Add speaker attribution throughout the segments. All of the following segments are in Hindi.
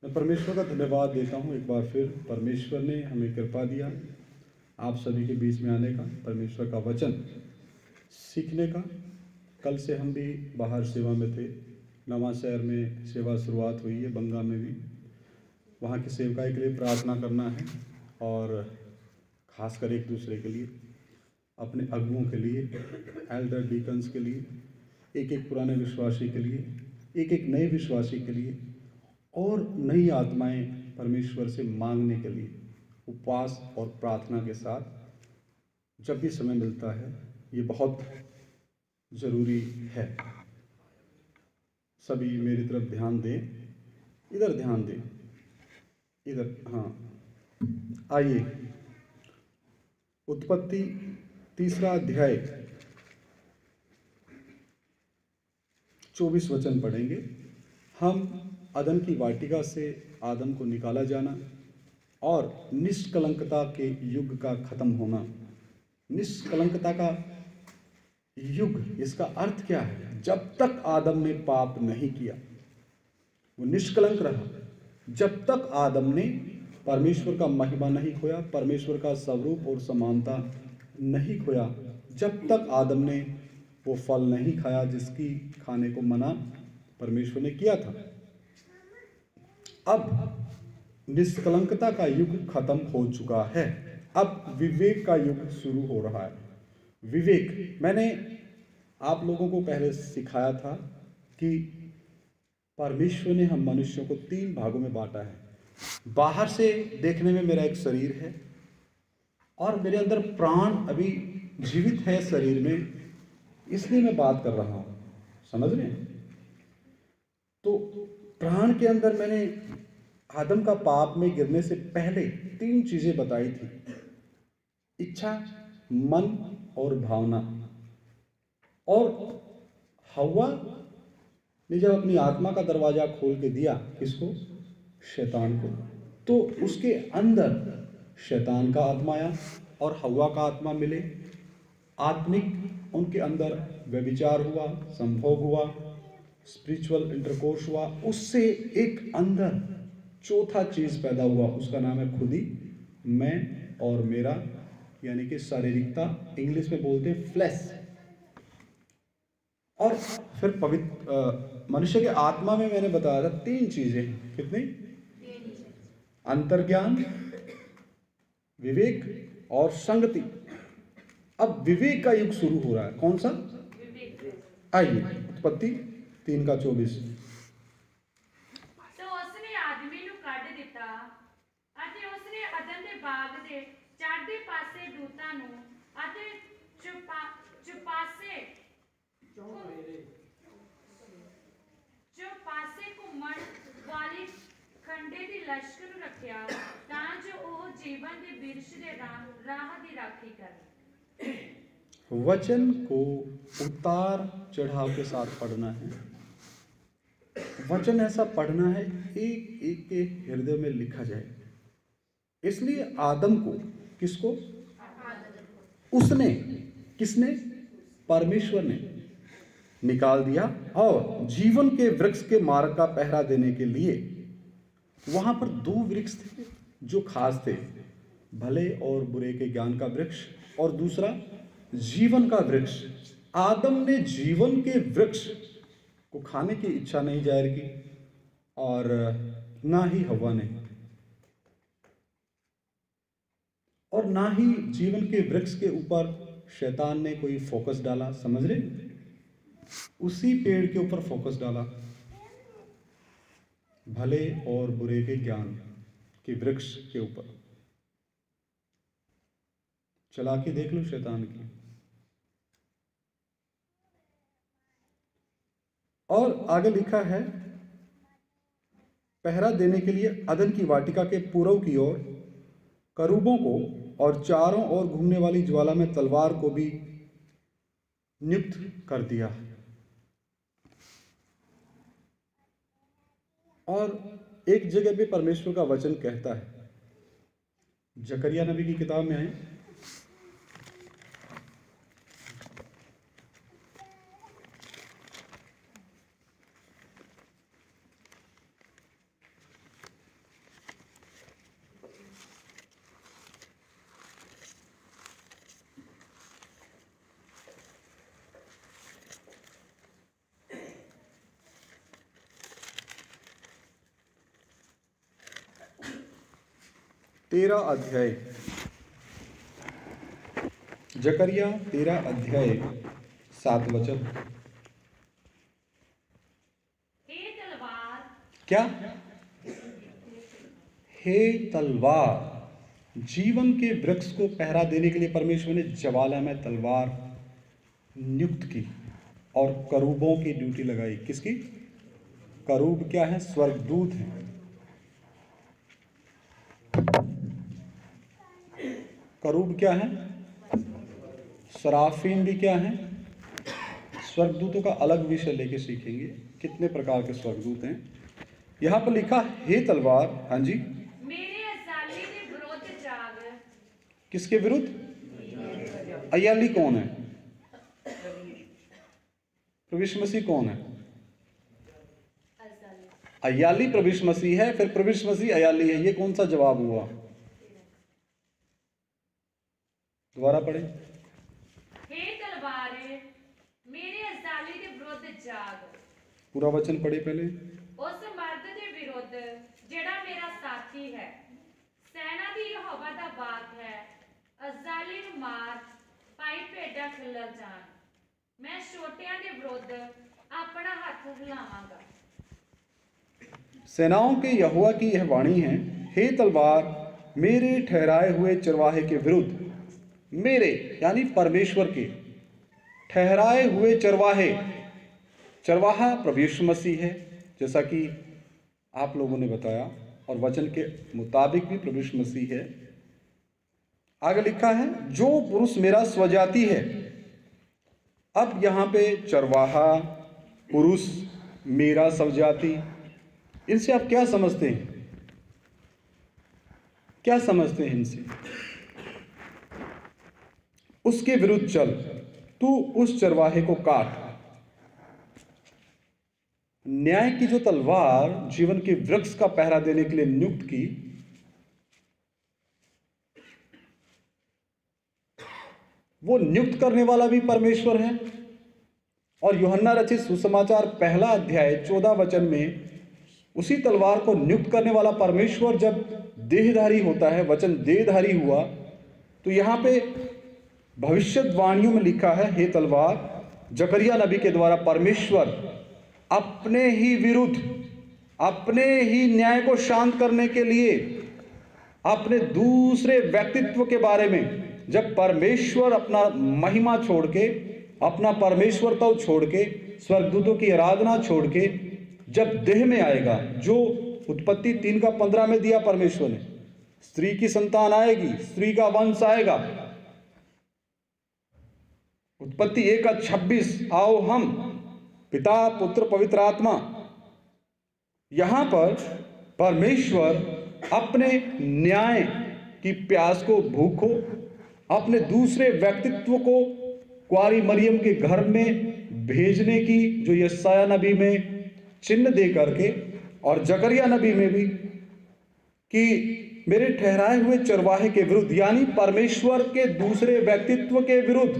Speaker 1: मैं परमेश्वर का धन्यवाद देता हूँ एक बार फिर। परमेश्वर ने हमें कृपा दिया आप सभी के बीच में आने का, परमेश्वर का वचन सीखने का। कल से हम भी बाहर सेवा में थे। नवा शहर में सेवा शुरुआत हुई है, बंगा में भी। वहाँ की सेवकाई के लिए प्रार्थना करना है और खासकर एक दूसरे के लिए, अपने अगुओं के लिए, एल्डर डीकन्स के लिए, एक एक पुराने विश्वासी के लिए, एक एक नए विश्वासी के लिए, और नई आत्माएं परमेश्वर से मांगने के लिए उपवास और प्रार्थना के साथ जब भी समय मिलता है, ये बहुत ज़रूरी है। सभी मेरी तरफ ध्यान दें, इधर ध्यान दें, इधर। हाँ, आइए उत्पत्ति 3 अध्याय 24 वचन पढ़ेंगे। हम अदन की वाटिका से आदम को निकाला जाना और निष्कलंकता के युग का खत्म होना। निष्कलंकता का युग, इसका अर्थ क्या है? जब तक आदम ने पाप नहीं किया वो निष्कलंक रहा। जब तक आदम ने परमेश्वर का महिमा नहीं खोया, परमेश्वर का स्वरूप और समानता नहीं खोया, जब तक आदम ने वो फल नहीं खाया जिसकी खाने को मना परमेश्वर ने किया था। अब निष्कलंकता का युग खत्म हो चुका है। अब विवेक का युग शुरू हो रहा है। विवेक, मैंने आप लोगों को पहले सिखाया था कि परमेश्वर ने हम मनुष्यों को 3 भागों में बांटा है। बाहर से देखने में मेरा एक शरीर है और मेरे अंदर प्राण अभी जीवित है शरीर में, इसलिए मैं बात कर रहा हूं, समझ रहे हैं? तो प्राण के अंदर मैंने आदम का पाप में गिरने से पहले 3 चीजें बताई थी: इच्छा, मन और भावना। और हव्वा ने जब अपनी आत्मा का दरवाजा खोल के दिया, किसको? शैतान को, तो उसके अंदर शैतान का आत्मा आया और हव्वा का आत्मा मिले। आत्मिक उनके अंदर व्यभिचार हुआ, संभोग हुआ, स्पिरिचुअल इंटरकोर्स हुआ। उससे एक अंदर चौथा चीज पैदा हुआ, उसका नाम है खुदी, मैं और मेरा, यानी कि शारीरिकता, इंग्लिश में बोलते हैं फ्लैश। और फिर पवित्र मनुष्य के आत्मा में मैंने बताया था 3 चीजें। कितनी? अंतर्ज्ञान, विवेक और संगति। अब विवेक का युग शुरू हो रहा है। कौन सा? आइए उत्पत्ति 3:24।
Speaker 2: तो उसने आदमी ਨੂੰ ਕੱਢ ਦਿੱਤਾ ਅਤੇ ਉਸਨੇ ਅਦਨ ਦੇ ਬਾਗ ਦੇ ਚੜ੍ਹਦੇ ਪਾਸੇ ਦੂਤਾਂ ਨੂੰ ਅਤੇ ਚੁਪਾਸੇ ਘੁੰਮਣ ਵਾਲੀ ਖੰਡੇ ਦੀ ਲਸ਼ਕਰ ਨੂੰ ਰੱਖਿਆ ਤਾਂ ਜੋ ਉਹ ਜੀਵਨ ਦੇ ਬਿਰਸ਼ ਦੇ ਰਾਹ ਦੀ ਰਾਖੀ करे।
Speaker 1: वचन को उतार चढ़ाव के साथ पढ़ना है। वचन ऐसा पढ़ना है एक एक के हृदय में लिखा जाए। इसलिए आदम को, किसको? उसने, किसने? परमेश्वर ने निकाल दिया और जीवन के वृक्ष के मार्ग का पहरा देने के लिए वहां पर 2 वृक्ष थे जो खास थे, भले और बुरे के ज्ञान का वृक्ष और दूसरा जीवन का वृक्ष। आदम ने जीवन के वृक्ष को खाने की इच्छा नहीं जाहिर की और ना ही हव्वा ने, और ना ही जीवन के वृक्ष के ऊपर शैतान ने कोई फोकस डाला। समझ रहे? उसी पेड़ के ऊपर फोकस डाला, भले और बुरे के ज्ञान के वृक्ष के ऊपर। चालाकी देख लो शैतान की। और आगे लिखा है, पहरा देने के लिए अदन की वाटिका के पूर्व की ओर करूबों को और चारों ओर घूमने वाली ज्वाला में तलवार को भी नियुक्त कर दिया। और एक जगह पे परमेश्वर का वचन कहता है, जकरिया नबी की किताब में है, 13 अध्याय, जकरिया 13 अध्याय 7 वचन।
Speaker 2: हे तलवार,
Speaker 1: क्या? हे तलवार। जीवन के वृक्ष को पहरा देने के लिए परमेश्वर ने ज्वाला में तलवार नियुक्त की और करूबों की ड्यूटी लगाई। किसकी? करूब क्या है? स्वर्गदूत हैं। करूब क्या है? सराफीम भी क्या है? स्वर्गदूतों का अलग विषय लेके सीखेंगे कितने प्रकार के स्वर्गदूत हैं। यहां पर लिखा हे तलवार। हाँ जी,
Speaker 2: मेरे अजाली के विरुद्ध जाग।
Speaker 1: किसके विरुद्ध? अय्याली कौन है? प्रभु यीशु मसीह कौन है? अय्याली प्रभु यीशु मसीह है, फिर प्रभु यीशु मसीह अय्याली है। ये कौन सा जवाब हुआ? दोबारा पढ़े।
Speaker 2: हे तलवार, मेरे अजाली के विरुद्ध जाग।
Speaker 1: पूरा वचन पढ़े पहले।
Speaker 2: उस मर्द के विरुद्ध जेड़ा मेरा साथी है, सेना दी यहोवा दा बाग है। अजाली ਨੂੰ ਮਾਰ, ਪਾਈ ਭੇਡਾਂ ਖਿਲਰ ਜਾਣ। मैं छोटियां के विरुद्ध अपना हाथ हिलावांगा।
Speaker 1: सेनाओं के यहोवा की यह वाणी है, हे तलवार, मेरे ठहराए हुए चरवाहे के विरुद्ध, मेरे यानी परमेश्वर के ठहराए हुए चरवाहे। चरवाहा प्रभु यीशु मसीह है, जैसा कि आप लोगों ने बताया, और वचन के मुताबिक भी प्रभु यीशु मसीह है। आगे लिखा है, जो पुरुष मेरा स्वजाति है। अब यहां पे चरवाहा, पुरुष, मेरा स्वजाति, इनसे आप क्या समझते हैं? क्या समझते हैं इनसे? उसके विरुद्ध चल, तू उस चरवाहे को काट। न्याय की जो तलवार जीवन के वृक्ष का पहरा देने के लिए नियुक्त की, वो नियुक्त करने वाला भी परमेश्वर है। और यूहन्ना रचित सुसमाचार 1 अध्याय 14 वचन में उसी तलवार को नियुक्त करने वाला परमेश्वर जब देहधारी होता है, वचन देहधारी हुआ, तो यहां पे भविष्यवाणियों में लिखा है, हे तलवार, जकरिया नबी के द्वारा परमेश्वर अपने ही विरुद्ध, अपने ही न्याय को शांत करने के लिए अपने दूसरे व्यक्तित्व के बारे में, जब परमेश्वर अपना महिमा छोड़ के, अपना परमेश्वरत्व छोड़ के, स्वर्गदूतों की आराधना छोड़ के जब देह में आएगा, जो उत्पत्ति 3:15 में दिया परमेश्वर ने, स्त्री की संतान आएगी, स्त्री का वंश आएगा। उत्पत्ति 1:26, आओ हम पिता पुत्र पवित्र आत्मा। यहां पर परमेश्वर अपने न्याय की प्यास को भूखो, अपने दूसरे व्यक्तित्व को कुंवारी मरियम के घर में भेजने की जो यशायाह नबी में चिन्ह दे करके, और जकरिया नबी में भी, कि मेरे ठहराए हुए चरवाहे के विरुद्ध, यानी परमेश्वर के दूसरे व्यक्तित्व के विरुद्ध,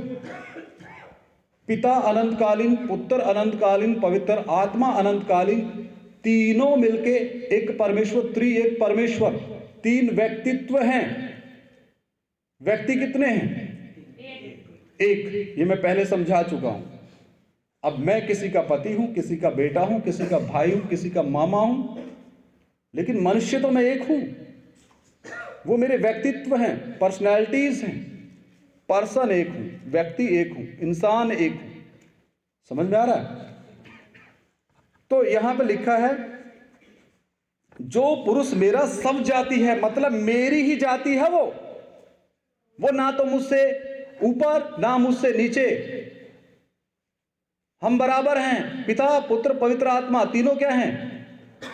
Speaker 1: पिता अनंतकालीन, पुत्र अनंतकालीन, पवित्र आत्मा अनंतकालीन, तीनों मिलके एक परमेश्वर, त्रिएक परमेश्वर, 3 व्यक्तित्व हैं। व्यक्ति कितने हैं? एक। ये मैं पहले समझा चुका हूं। अब मैं किसी का पति हूं, किसी का बेटा हूं, किसी का भाई हूं, किसी का मामा हूं, लेकिन मनुष्य तो मैं एक हूं। वो मेरे व्यक्तित्व हैं, पर्सनैलिटीज हैं। पर्सन एक हूं, व्यक्ति एक हूं, इंसान एक हूं। समझ में आ रहा है? तो यहां पे लिखा है, जो पुरुष मेरा सब जाति है, मतलब मेरी ही जाति है, वो ना तो मुझसे ऊपर ना मुझसे नीचे, हम बराबर हैं। पिता पुत्र पवित्र आत्मा, तीनों क्या हैं?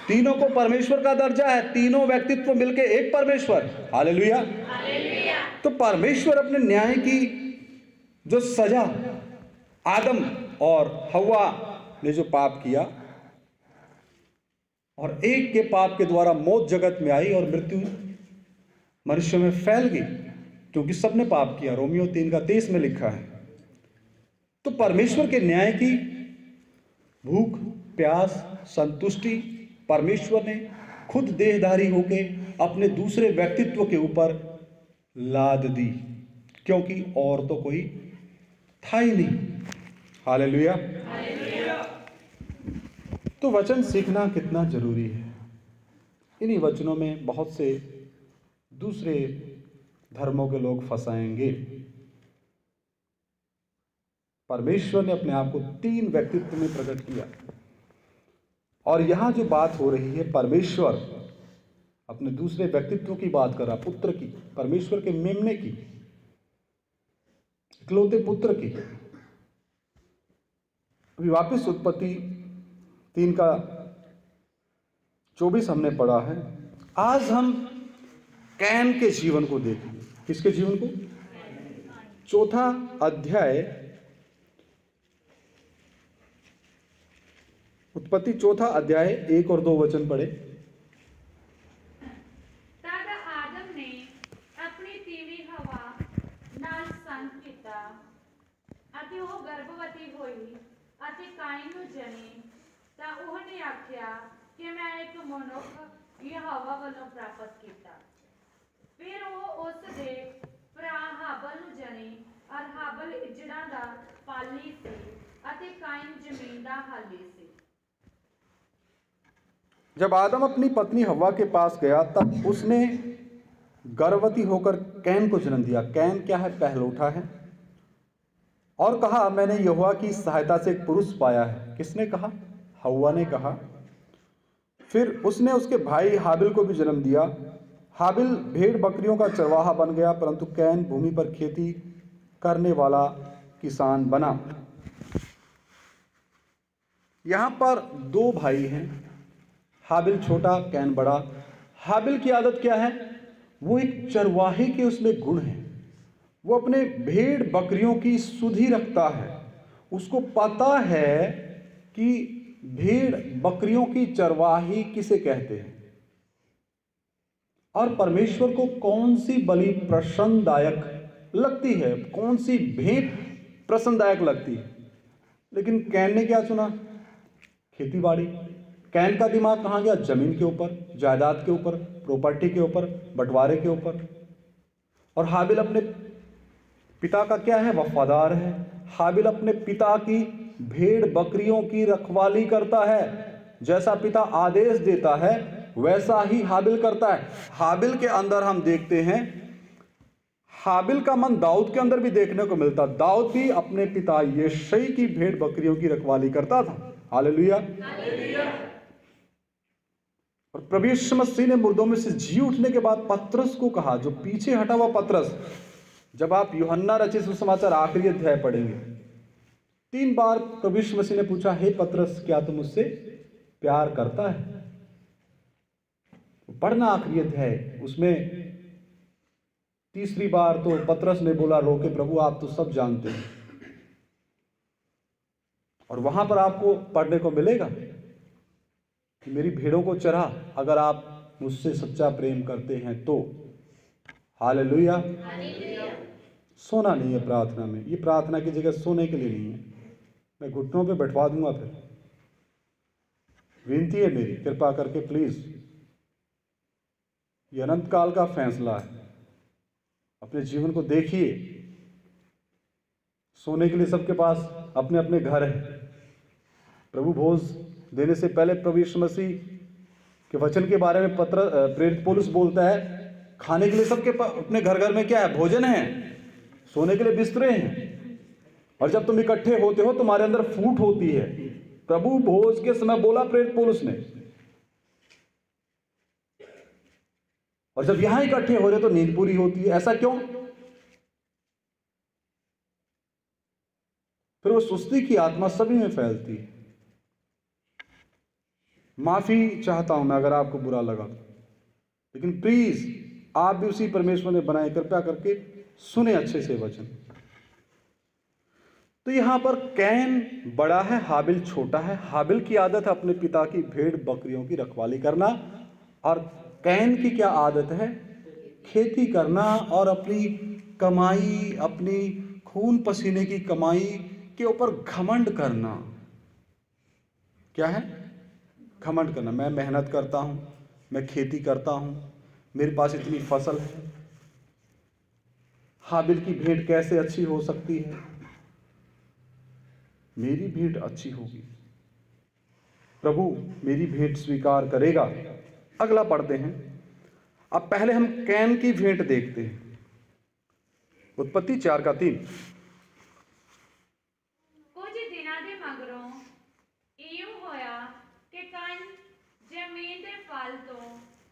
Speaker 1: तीनों को परमेश्वर का दर्जा है। तीनों व्यक्तित्व मिलके एक परमेश्वर। हालेलुया। तो परमेश्वर अपने न्याय की जो सजा आदम और हव्वा ने जो पाप किया, और एक के पाप के द्वारा मौत जगत में आई और मृत्यु मनुष्य में फैल गई, क्योंकि सबने पाप किया। रोमियो 3:23 में लिखा है। तो परमेश्वर के न्याय की भूख, प्यास, संतुष्टि परमेश्वर ने खुद देहधारी होके अपने दूसरे व्यक्तित्व के ऊपर लाद दी, क्योंकि और तो कोई था ही नहीं। हालेलुया। तो वचन सीखना कितना जरूरी है। इन्हीं वचनों में बहुत से दूसरे धर्मों के लोग फंसाएंगे। परमेश्वर ने अपने आप को 3 व्यक्तित्व में प्रकट किया, और यहां जो बात हो रही है, परमेश्वर अपने दूसरे व्यक्तित्व की बात कर रहा, पुत्र की, परमेश्वर के मेमने की, इकलौते पुत्र की। अभी वापस उत्पत्ति 3 का 24 हमने पढ़ा है। आज हम कैन के जीवन को देखें। किसके जीवन को? 4था अध्याय, उत्पत्ति 4था अध्याय 1 और 2 वचन पढ़े।
Speaker 2: तद आदम ने अपनी तीवी हवा नाल संग कीता ਅਤੇ ਉਹ ਗਰਭਵਤੀ ਹੋਈ ਅਤੇ ਕਾਇਨ ਨੂੰ ਜਣੀ, ਤਾਂ ਉਹਨੇ ਆਖਿਆ ਕਿ ਮੈਂ ਇੱਕ ਮਨੁੱਖ ਯਹੋਵਾ ਵੱਲੋਂ ਪ੍ਰਾਪਤ ਕੀਤਾ। ਫਿਰ ਉਹ ਉਸ ਦੇ ਭਰਾ ਹਾਬਲ ਨੂੰ ਜਣੀ, ਔਰ ਹਾਬਲ ਇੱਜੜਾਂ ਦਾ ਪਾਲੀ ਸੀ ਅਤੇ ਕਾਇਨ ਜ਼ਮੀਨ ਦਾ ਹਾਲੀ ਸੀ।
Speaker 1: जब आदम अपनी पत्नी हव्वा के पास गया, तब उसने गर्भवती होकर कैन को जन्म दिया। कैन क्या है? पहलौठा है। और कहा, मैंने यहोवा की सहायता से एक पुरुष पाया है। किसने कहा? हव्वा ने कहा। फिर उसने उसके भाई हाबिल को भी जन्म दिया। हाबिल भेड़ बकरियों का चरवाहा बन गया, परंतु कैन भूमि पर खेती करने वाला किसान बना। यहां पर 2 भाई हैं, हाबिल छोटा, कैन बड़ा। हाबिल की आदत क्या है? वो एक चरवाहे के उसमें गुण है। वो अपने भेड़ बकरियों की सुधि रखता है। उसको पता है कि भेड़ बकरियों की चरवाही किसे कहते हैं, और परमेश्वर को कौन सी बलि प्रसन्नदायक लगती है, कौन सी भेंट प्रसन्नदायक लगती है। लेकिन कैन ने क्या चुना? खेती बाड़ी। कैन का दिमाग कहाँ गया? जमीन के ऊपर, जायदाद के ऊपर, प्रॉपर्टी के ऊपर, बंटवारे के ऊपर। और हाबिल अपने पिता का क्या है? वफादार है। हाबिल अपने पिता की भेड़ बकरियों की रखवाली करता है। जैसा पिता आदेश देता है वैसा ही हाबिल करता है। हाबिल के अंदर हम देखते हैं, हाबिल का मन दाऊद के अंदर भी देखने को मिलता। दाऊद भी अपने पिता यिशै की भेड़ बकरियों की रखवाली करता था। हालेलुया। और प्रभु यीशु मसीह ने मुर्दों में से जी उठने के बाद पतरस को कहा, जो पीछे हटा हुआ पतरस, जब आप यूहन्ना रचित सुसमाचार आखिरी अध्याय पढ़ेंगे, 3 बार प्रभु यीशु मसीह ने पूछा, हे पतरस, क्या तुम मुझसे प्यार करता है? पढ़ना आखिरी अध्याय। उसमें तीसरी बार तो पतरस ने बोला, रोके प्रभु, आप तो सब जानते हैं। और वहां पर आपको पढ़ने को मिलेगा कि मेरी भेड़ों को चरा, अगर आप मुझसे सच्चा प्रेम करते हैं तो। हालेलुया। सोना नहीं है प्रार्थना में। ये प्रार्थना की जगह सोने के लिए नहीं है। मैं घुटनों पे बैठवा दूंगा। फिर विनती है मेरी, कृपा करके प्लीज, ये अनंत काल का फैसला है। अपने जीवन को देखिए। सोने के लिए सबके पास अपने अपने घर है। प्रभु भोज देने से पहले प्रभु यीशु मसीह के वचन के बारे में प्रेरित पौलुस बोलता है, खाने के लिए सबके अपने घर घर में क्या है? भोजन है। सोने के लिए बिस्तरे हैं। और जब तुम इकट्ठे होते हो तुम्हारे अंदर फूट होती है। प्रभु भोज के समय बोला प्रेरित पौलुस ने। और जब यहां इकट्ठे हो रहे तो नींद पूरी होती है। ऐसा क्यों? फिर वो सुस्ती की आत्मा सभी में फैलती है। माफी चाहता हूं मैं अगर आपको बुरा लगा, लेकिन प्लीज आप भी उसी परमेश्वर ने बनाए, कृपया करके सुने अच्छे से वचन। तो यहां पर कैन बड़ा है, हाबिल छोटा है। हाबिल की आदत है अपने पिता की भेड़ बकरियों की रखवाली करना, और कैन की क्या आदत है? खेती करना और अपनी कमाई, अपनी खून पसीने की कमाई के ऊपर घमंड करना। क्या है? घमंड करना। मैं मेहनत करता हूं, मैं खेती करता हूं, मेरे पास इतनी फसल है, हाबिल की भेंट कैसे अच्छी हो सकती है? मेरी भेंट अच्छी होगी, प्रभु मेरी भेंट स्वीकार करेगा। अगला पढ़ते हैं। अब पहले हम कैन की भेंट देखते हैं, उत्पत्ति 4:3।
Speaker 2: ਕੁਝ ਦਿਨਾਂ ਦੇ ਮਗਰੋਂ ਇਉਂ ਹੋਇਆ ਕਿ ਕਣ ਜ਼ਮੀਨ ਦੇ ਫਲ ਤੋਂ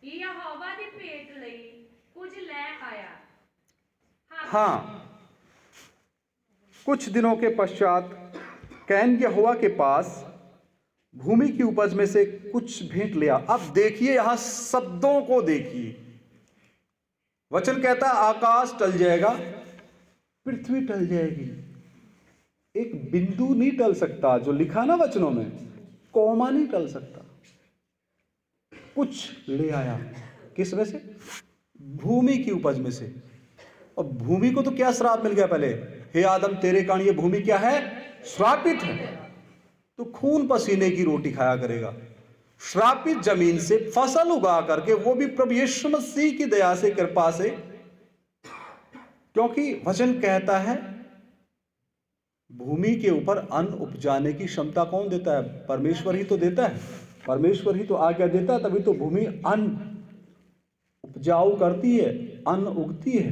Speaker 2: ਯਹੋਵਾ ਦੀ ਭੇਟ ਲਈ ਕੁਝ ਲੈ ਆਇਆ।
Speaker 1: हाँ, कुछ दिनों के पश्चात कैन यहोवा के पास भूमि की उपज में से कुछ भेंट लिया। अब देखिए यहां शब्दों को देखिए। वचन कहता है आकाश टल जाएगा, पृथ्वी टल जाएगी, एक बिंदु नहीं टल सकता। जो लिखा ना वचनों में, कौमा नहीं टल सकता। कुछ ले आया, किस में से? भूमि की उपज में से। और भूमि को तो क्या श्राप मिल गया पहले? हे आदम तेरे कारण ये भूमि क्या है? श्रापित है, तो खून पसीने की रोटी खाया करेगा। श्रापित जमीन से फसल उगा करके, वो भी प्रभु यीशु मसीह की दया से, कृपा से, क्योंकि वचन कहता है भूमि के ऊपर अन्न उपजाने की क्षमता कौन देता है? परमेश्वर ही तो देता है। परमेश्वर ही तो आज्ञा देता है, तभी तो भूमि अन्न उपजाऊ करती है, अन्न उगती है।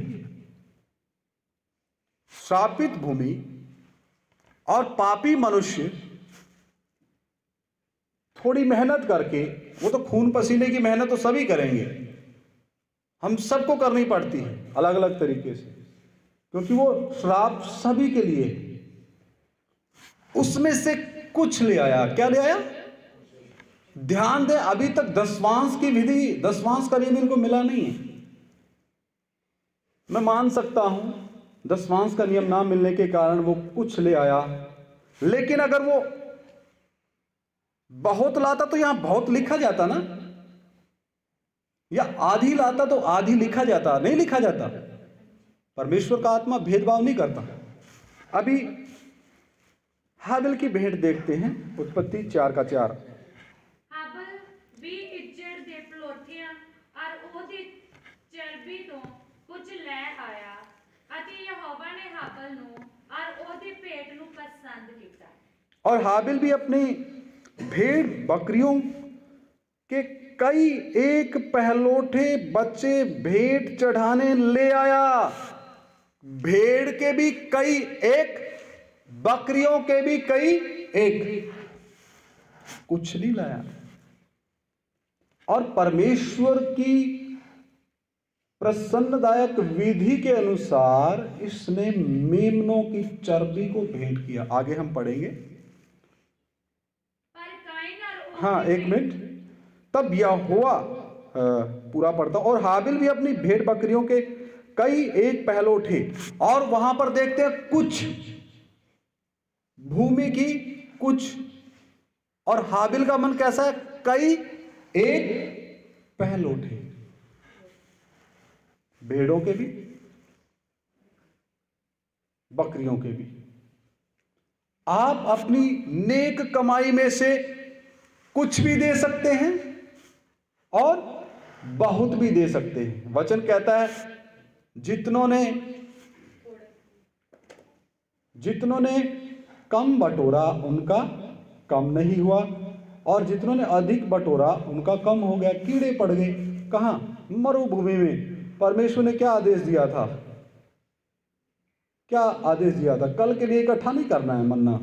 Speaker 1: श्रापित भूमि और पापी मनुष्य थोड़ी मेहनत करके, वो तो खून पसीने की मेहनत तो सभी करेंगे, हम सबको करनी पड़ती है अलग अलग तरीके से, क्योंकि वो श्राप सभी के लिए है। उसमें से कुछ ले आया। क्या ले आया? ध्यान दें, अभी तक दशवांश की विधि, दशवांश का नियम इनको मिला नहीं है। मैं मान सकता हूं दशवांश का नियम ना मिलने के कारण वो कुछ ले आया, लेकिन अगर वो बहुत लाता तो यहां बहुत लिखा जाता ना, या आधी लाता तो आधी लिखा जाता, नहीं लिखा जाता। परमेश्वर का आत्मा भेदभाव नहीं करता। अभी हाबिल की भेंट देखते हैं, उत्पत्ति 4:4।
Speaker 2: ਹਾਬਲ ਵੀ ਇੱਜੜ ਦੇ ਪਲੋਠਿਆਂ ਔਰ ਉਹਦੀ ਚਰਬੀ ਤੋਂ ਕੁਝ ਲੈ ਆਇਆ ਅਤੇ ਯਹੋਵਾ ਨੇ ਹਾਬਲ ਨੂੰ ਔਰ ਉਹਦੀ ਭੇਟ ਨੂੰ ਪਸੰਦ ਕੀਤਾ।
Speaker 1: और हाबिल भी अपनी भेड़ बकरियों के कई एक पहलोठे बच्चे भेंट चढ़ाने ले आया। भेड़ के भी कई एक, बकरियों के भी कई एक, कुछ नहीं लाया। और परमेश्वर की प्रसन्नदायक विधि के अनुसार इसने मेमनों की चर्बी को भेंट किया। आगे हम पढ़ेंगे।
Speaker 2: पर काइन और
Speaker 1: हाँ, एक मिनट। तब यहोवा, पूरा पढ़ता। और हाबिल भी अपनी भेड़ बकरियों के कई एक पहलोठे, और वहां पर देखते हैं कुछ भूमि की कुछ, और हाबिल का मन कैसा है? कई एक पहलोठे, भेड़ों के भी बकरियों के भी। आप अपनी नेक कमाई में से कुछ भी दे सकते हैं और बहुत भी दे सकते हैं। वचन कहता है जितनों ने कम बटोरा उनका कम नहीं हुआ, और जितनों ने अधिक बटोरा उनका कम हो गया। कीड़े पड़ गए। कहां? मरुभूमि में। परमेश्वर ने क्या आदेश दिया था? क्या आदेश दिया था? कल के लिए इकट्ठा नहीं करना है मन्ना,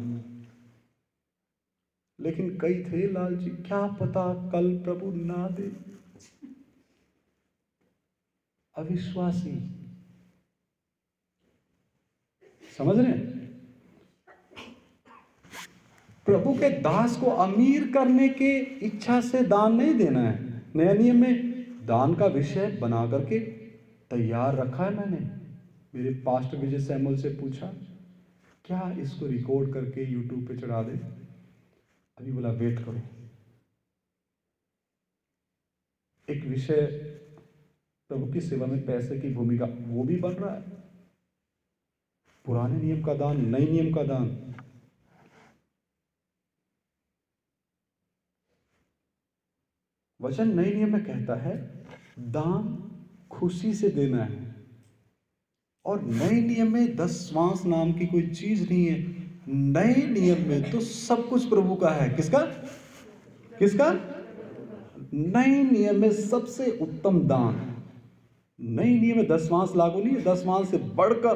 Speaker 1: लेकिन कई थे लालची, क्या पता कल प्रभु ना दे। अविश्वासी, समझ रहे हैं? प्रभु के दास को अमीर करने के इच्छा से दान नहीं देना है। नया नियम में दान का विषय बना करके तैयार रखा है मैंने। मेरे पास्टर विजय सैमुअल से पूछा क्या इसको रिकॉर्ड करके यूट्यूब पे चढ़ा दे। अभी बोला वेट करो। एक विषय प्रभु की सेवा में पैसे की भूमिका, वो भी बन रहा है। पुराने नियम का दान, नए नियम का दान। वचन नए नियम में कहता है दान खुशी से देना है। और नए नियम में दशमांश नाम की कोई चीज नहीं है। नए नियम में तो सब कुछ प्रभु का है। किसका किसका? नए नियम में सबसे उत्तम दान। नए नियम में दशमांश लागू नहीं है, दशमांश से बढ़कर,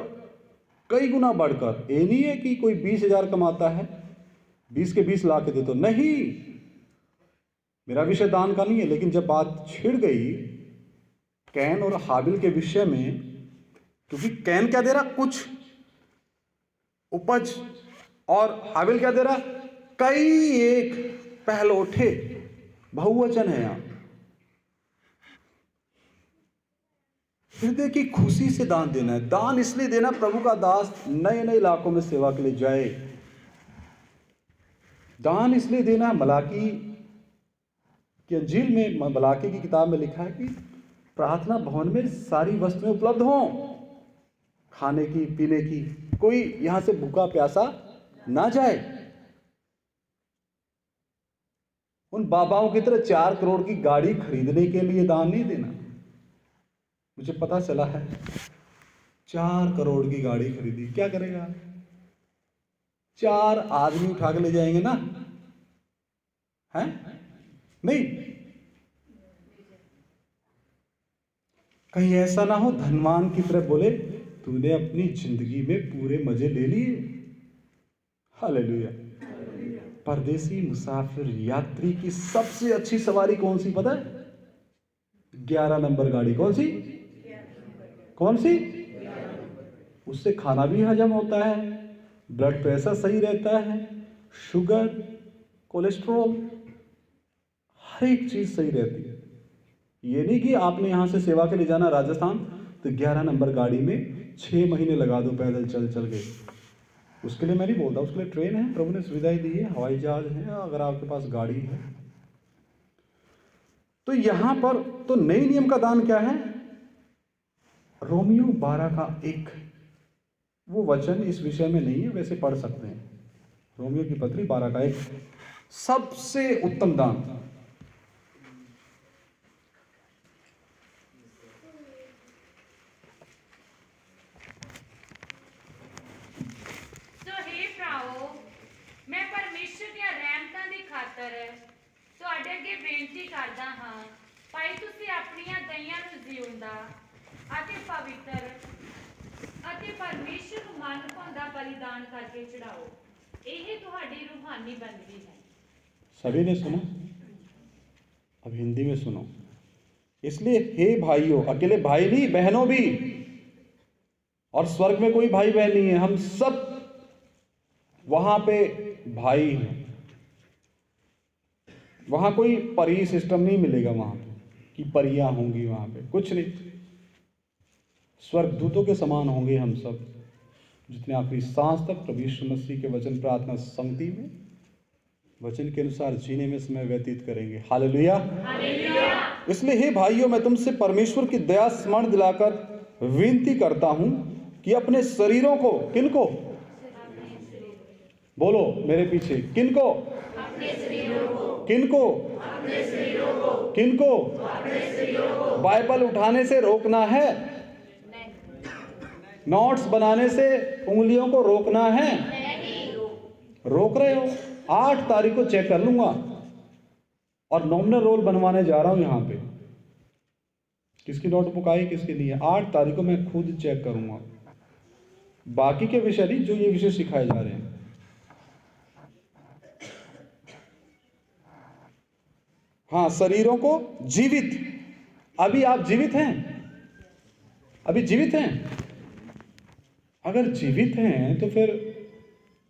Speaker 1: कई गुना बढ़कर। ये नहीं है कि कोई 20,000 कमाता है 20 के 20 ला के दे, तो नहीं, मेरा विषय दान का नहीं है। लेकिन जब बात छिड़ गई कैन और हाबिल के विषय में, क्योंकि कैन क्या दे रहा? कुछ उपज, और हाबिल क्या दे रहा? कई एक पहलौठे। बहुवचन है यहां। हृदय की खुशी से दान देना है। दान इसलिए देना, प्रभु का दास नए नए इलाकों में सेवा के लिए जाए। दान इसलिए देना, मलाकी की अंजील में, मलाकी की किताब में लिखा है कि प्रार्थना भवन में सारी वस्तुएं उपलब्ध हों, खाने की, पीने की, कोई यहां से भूखा प्यासा ना जाए। उन बाबाओं की तरह 4 करोड़ की गाड़ी खरीदने के लिए दान नहीं देना। मुझे पता चला है 4 करोड़ की गाड़ी खरीदी, क्या करेगा? 4 आदमी उठा के ले जाएंगे ना, है नहीं? कहीं ऐसा ना हो धनवान की तरह बोले तूने अपनी जिंदगी में पूरे मजे ले लिए। हालेलुया। परदेसी मुसाफिर यात्री की सबसे अच्छी सवारी कौन सी पता है? 11 नंबर गाड़ी। कौन सी? कौन सी? उससे खाना भी हजम होता है, ब्लड प्रेशर सही रहता है, शुगर, कोलेस्ट्रॉल, हर एक चीज सही रहती है। ये नहीं कि आपने यहां से सेवा के लिए जाना राजस्थान तो 11 नंबर गाड़ी में 6 महीने लगा दो पैदल चल चल के। उसके लिए मैं नहीं बोलता, उसके लिए ट्रेन है, प्रभु ने सुविधाएं दी है, हवाई जहाज है, अगर आपके पास गाड़ी है। तो यहां पर तो नए नियम का दान क्या है? रोमियो 12 का 1। वो वचन इस विषय में नहीं है, वैसे पढ़ सकते हैं। रोमियो की पत्री 12 का 1, सबसे उत्तम दान।
Speaker 2: मैं परमेश्वर ਦੀਆਂ ਰਹਿਮਤਾਂ ਦੀ ਖਾਤਰ ਤੁਹਾਡੇ ਅੱਗੇ ਬੇਨਤੀ ਕਰਦਾ ਹਾਂ, ਭਾਈ ਤੁਸੀਂ ਆਪਣੀਆਂ ਦਈਆਂ ਨੂੰ ਜਿਉਂਦਾ ਅਤੇ ਪਵਿੱਤਰ ਅਤੇ ਪਰਮੇਸ਼ਰ ਨੂੰ ਮਨ ਭਾਉਂਦਾ ਬਲੀਦਾਨ ਕਰਕੇ ਚੜਾਓ। ਇਹ ਤੁਹਾਡੀ रूहानी बंदगी है।
Speaker 1: सभी ने सुना? अब हिंदी में सुनो। इसलिए हे भाइयों, अकेले भाई नहीं, बहनों भी, और स्वर्ग में कोई भाई बहन नहीं है, हम सब वहां पे भाई हैं। वहां कोई परी सिस्टम नहीं मिलेगा, वहां पे कि परियां होंगी, वहां पे कुछ नहीं। स्वर्गदूतों के समान होंगे हम सब, जितने आखिरी सांस तक प्रभु यीशु मसीह के वचन प्रार्थना संगति में वचन के अनुसार जीने में समय व्यतीत करेंगे। हालेलुया। इसलिए हे भाइयों, मैं तुमसे परमेश्वर की दया स्मरण दिलाकर विनती करता हूं कि अपने शरीरों को, किनको? बोलो मेरे पीछे, किनको? अपने शरीरों को। किनको? अपने शरीरों को। किनको? अपने शरीरों को। बाइबल उठाने से रोकना है, नोट्स बनाने से उंगलियों को रोकना है। रोक रहे हो? 8 तारीख को चेक कर लूंगा, और नॉमिनल रोल बनवाने जा रहा हूं यहां पे। किसकी नोटबुक आई, किसकी नहीं है, 8 तारीख को मैं खुद चेक करूंगा। बाकी के विषय नहीं, जो ये विषय सिखाए जा रहे हैं। हाँ, शरीरों को जीवित। अभी आप जीवित हैं? अभी जीवित हैं? अगर जीवित हैं तो फिर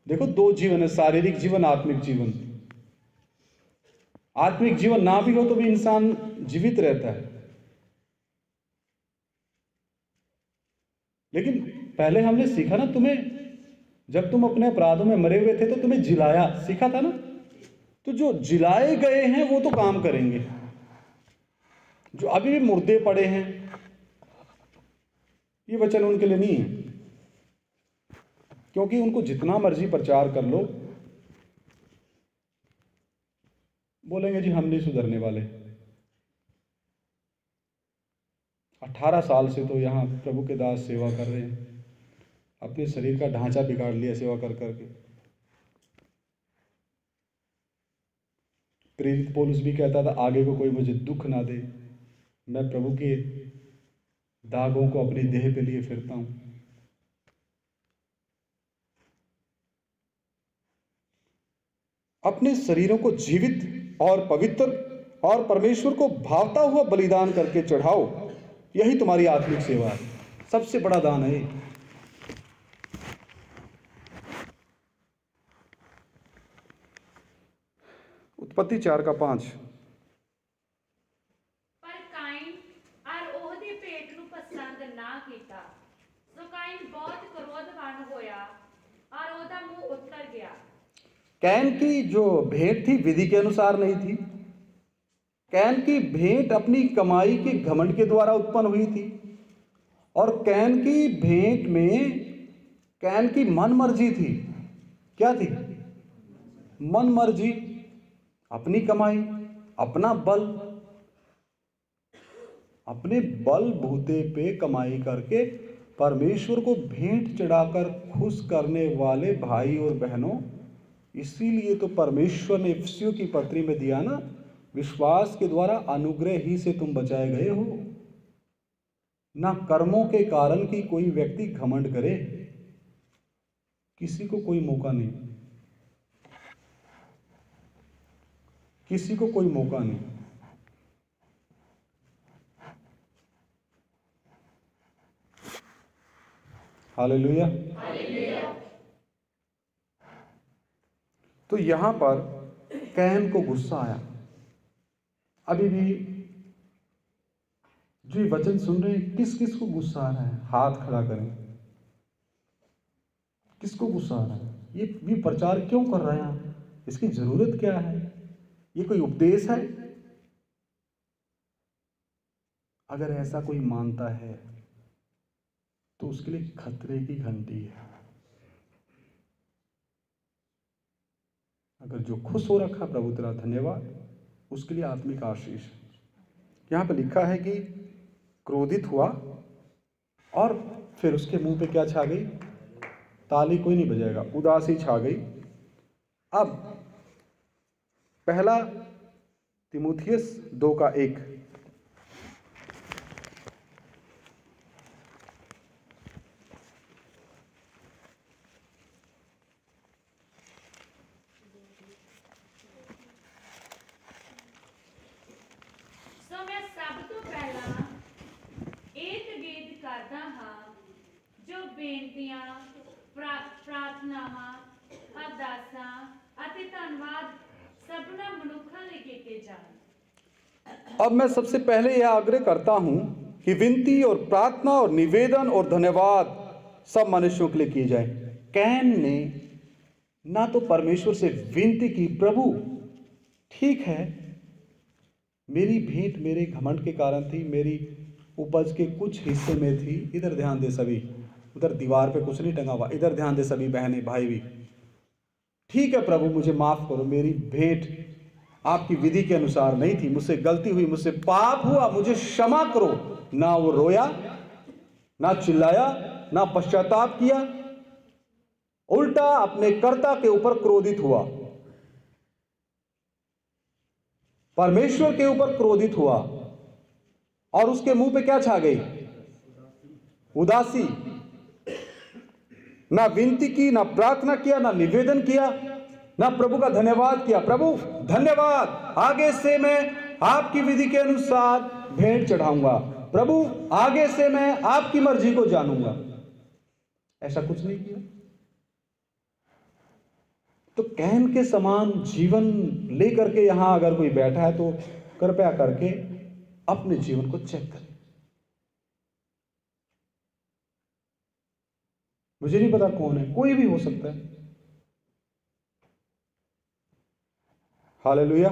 Speaker 1: देखो 2 जीवन है, शारीरिक जीवन, आत्मिक जीवन। आत्मिक जीवन ना भी हो तो भी इंसान जीवित रहता है। लेकिन पहले हमने सीखा ना, तुम्हें जब तुम अपने अपराधों में मरे हुए थे तो तुम्हें जिलाया, सीखा था ना। तो जो जिलाए गए हैं वो तो काम करेंगे, जो अभी भी मुर्दे पड़े हैं ये वचन उनके लिए नहीं है, क्योंकि उनको जितना मर्जी प्रचार कर लो बोलेंगे जी हम नहीं सुधरने वाले, 18 साल से तो यहाँ प्रभु के दास सेवा कर रहे हैं, अपने शरीर का ढांचा बिगाड़ लिया सेवा कर करके। प्रेरित पौलुस भी कहता था, आगे को कोई मुझे दुख ना दे, मैं प्रभु के दागों को अपनी देह पे लिए फिरता हूं। अपने शरीरों को जीवित और पवित्र और परमेश्वर को भावता हुआ बलिदान करके चढ़ाओ, यही तुम्हारी आत्मिक सेवा है। सबसे बड़ा दान है। उत्पत्ति 4:5।
Speaker 2: पर काइन और ओहदी भेंट ਨੂੰ ਪਸੰਦ ਨਾ ਕੀਤਾ, ਸੋ ਕਾइन बहुत क्रोधवान होया और ओहदा मुंह उतर गया।
Speaker 1: कैन की जो भेंट थी विधि के अनुसार नहीं थी। कैन की भेंट अपनी कमाई के घमंड के द्वारा उत्पन्न हुई थी, और कैन की भेंट में कैन की मन मर्जी थी। क्या थी? मन मर्जी, अपनी कमाई, अपना बल, अपने बल बूते पे कमाई करके परमेश्वर को भेंट चढ़ाकर खुश करने वाले भाई और बहनों, इसीलिए तो परमेश्वर ने इफिसियों की पत्री में दिया ना, विश्वास के द्वारा अनुग्रह ही से तुम बचाए गए हो, ना कर्मों के कारण कि कोई व्यक्ति घमंड करे। किसी को कोई मौका नहीं, किसी को कोई मौका नहीं। हालेलुया। तो यहां पर कैन को गुस्सा आया। अभी भी जो ये वचन सुन रहे हैं, किस किस को गुस्सा आ रहा है? हाथ खड़ा करें। किसको गुस्सा आ रहा है? ये प्रचार क्यों कर रहे हैं? इसकी जरूरत क्या है? ये कोई उपदेश है? अगर ऐसा कोई मानता है तो उसके लिए खतरे की घंटी है। अगर जो खुश हो रखा, प्रभु तेरा धन्यवाद, उसके लिए आत्मिक आशीष। यहां पर लिखा है कि क्रोधित हुआ और फिर उसके मुंह पे क्या छा गई? ताली कोई नहीं बजाएगा, उदासी छा गई। अब पहला तीमुथियुस 2:1।
Speaker 2: ਸੋ ਮੈਂ ਸਭ ਤੋਂ ਪਹਿਲਾਂ ਇਹ ਤਕੀਦ ਕਰਦਾ ਹਾਂ, ਜੋ ਬੇਨਤੀਆਂ, ਪ੍ਰਾਰਥਨਾਵਾਂ, ਅਰਦਾਸਾਂ ਅਤੇ ਧੰਨਵਾਦ सबना मनुखा ने कीते जान।
Speaker 1: अब मैं सबसे पहले यह आग्रह करता हूं कि विनती और प्रार्थना और निवेदन और धन्यवाद सब मनुष्यों के लिए किए जाए। कैन ने ना तो परमेश्वर से विनती की, प्रभु ठीक है मेरी भेंट मेरे घमंड के कारण थी, मेरी उपज के कुछ हिस्से में थी, इधर ध्यान दे सभी, उधर दीवार पे कुछ नहीं टंगा हुआ, इधर ध्यान दे सभी बहनें भाई भी, ठीक है प्रभु मुझे माफ करो, मेरी भेंट आपकी विधि के अनुसार नहीं थी, मुझसे गलती हुई, मुझसे पाप हुआ, मुझे क्षमा करो। ना वो रोया, ना चिल्लाया, ना पश्चाताप किया, उल्टा अपने कर्ता के ऊपर क्रोधित हुआ, परमेश्वर के ऊपर क्रोधित हुआ, और उसके मुंह पे क्या छा गई? उदासी। ना विनती की, ना प्रार्थना किया, ना निवेदन किया, ना प्रभु का धन्यवाद किया। प्रभु धन्यवाद, आगे से मैं आपकी विधि के अनुसार भेंट चढ़ाऊंगा, प्रभु आगे से मैं आपकी मर्जी को जानूंगा। ऐसा कुछ नहीं किया। तो कैन के समान जीवन लेकर के यहां अगर कोई बैठा है तो कृपया करके अपने जीवन को चेक करें। मुझे नहीं पता कौन है, कोई भी हो सकता है। हालेलुया।